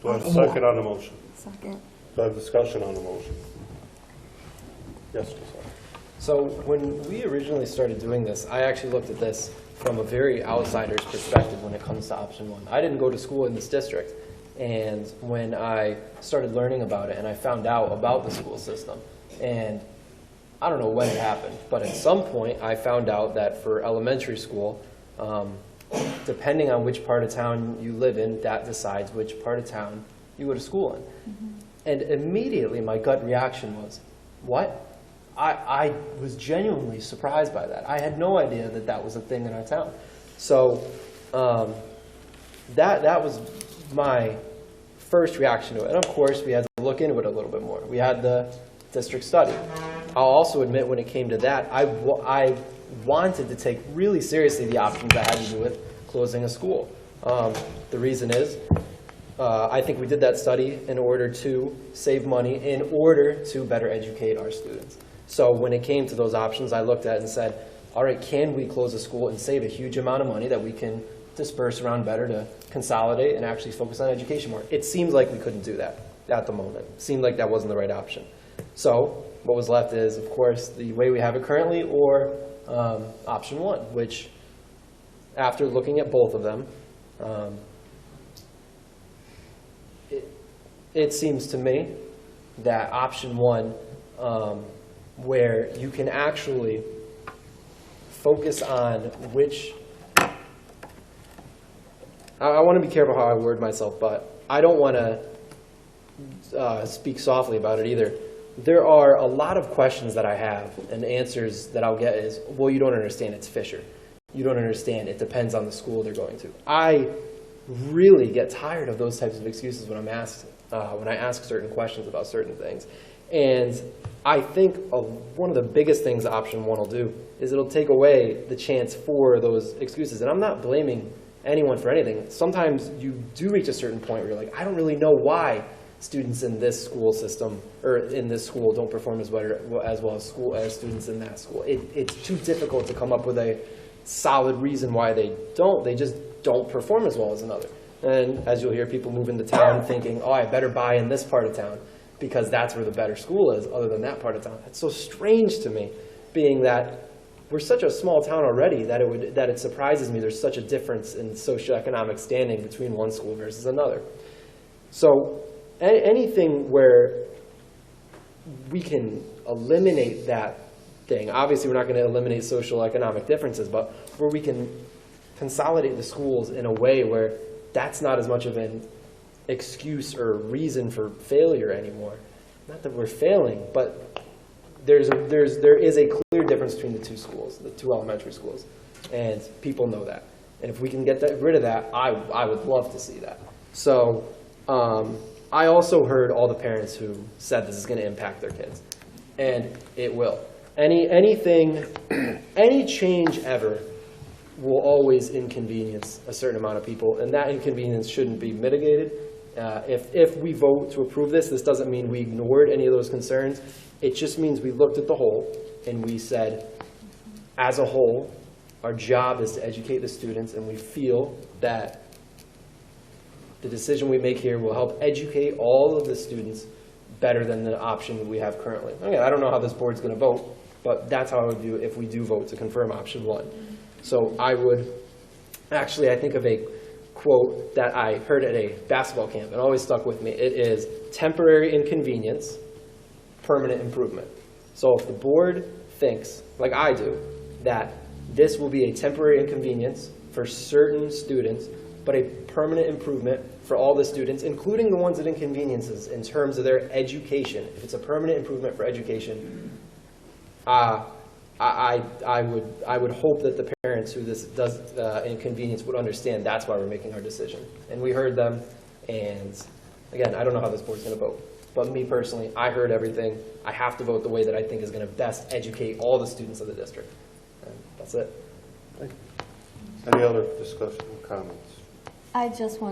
Do I have a second on the motion? Second. Do I have discussion on the motion? Yes, Josiah. So when we originally started doing this, I actually looked at this from a very outsider's perspective when it comes to option one. I didn't go to school in this district, and when I started learning about it and I found out about the school system, and I don't know when it happened, but at some point I found out that for elementary school, depending on which part of town you live in, that decides which part of town you go to school in. And immediately my gut reaction was, what? I was genuinely surprised by that. I had no idea that that was a thing in our town. So that was my first reaction to it. And of course, we had to look into it a little bit more. We had the district study. I'll also admit when it came to that, I wanted to take really seriously the options that had to do with closing a school. The reason is, I think we did that study in order to save money, in order to better educate our students. So when it came to those options, I looked at it and said, all right, can we close a school and save a huge amount of money that we can disperse around better to consolidate and actually focus on education more? It seemed like we couldn't do that at the moment. It seemed like that wasn't the right option. So what was left is, of course, the way we have it currently, or option one, which after looking at both of them, it seems to me that option one, where you can actually focus on which, I want to be careful how I word myself, but I don't want to speak softly about it either. There are a lot of questions that I have, and answers that I'll get is, well, you don't understand, it's Fisher. You don't understand, it depends on the school they're going to. I really get tired of those types of excuses when I'm asked, when I ask certain questions about certain things. And I think one of the biggest things option one will do is it'll take away the chance for those excuses. And I'm not blaming anyone for anything. Sometimes you do reach a certain point where you're like, I don't really know why students in this school system, or in this school, don't perform as well as students in that school. It's too difficult to come up with a solid reason why they don't. They just don't perform as well as another. And as you'll hear, people move into town thinking, oh, I better buy in this part of town because that's where the better school is, other than that part of town. It's so strange to me, being that we're such a small town already that it surprises me there's such a difference in socioeconomic standing between one school versus another. So anything where we can eliminate that thing, obviously we're not going to eliminate social economic differences, but where we can consolidate the schools in a way where that's not as much of an excuse or reason for failure anymore. Not that we're failing, but there is a clear difference between the two schools, the two elementary schools, and people know that. And if we can get rid of that, I would love to see that. So I also heard all the parents who said this is going to impact their kids, and it will. Any change ever will always inconvenience a certain amount of people, and that inconvenience shouldn't be mitigated. If we vote to approve this, this doesn't mean we ignored any of those concerns. It just means we looked at the whole and we said, as a whole, our job is to educate the students, and we feel that the decision we make here will help educate all of the students better than the option we have currently. Again, I don't know how this board's going to vote, but that's how I would view it if we do vote to confirm option one. So I would, actually, I think of a quote that I heard at a basketball camp and always stuck with me. It is temporary inconvenience, permanent improvement. So if the board thinks, like I do, that this will be a temporary inconvenience for certain students, but a permanent improvement for all the students, including the ones that inconveniences in terms of their education, if it's a permanent improvement for education, I would hope that the parents who this does inconvenience would understand that's why we're making our decision. And we heard them, and again, I don't know how this board's going to vote. But me personally, I heard everything. I have to vote the way that I think is going to best educate all the students of the district. And that's it. Any other discussion or comments? I just want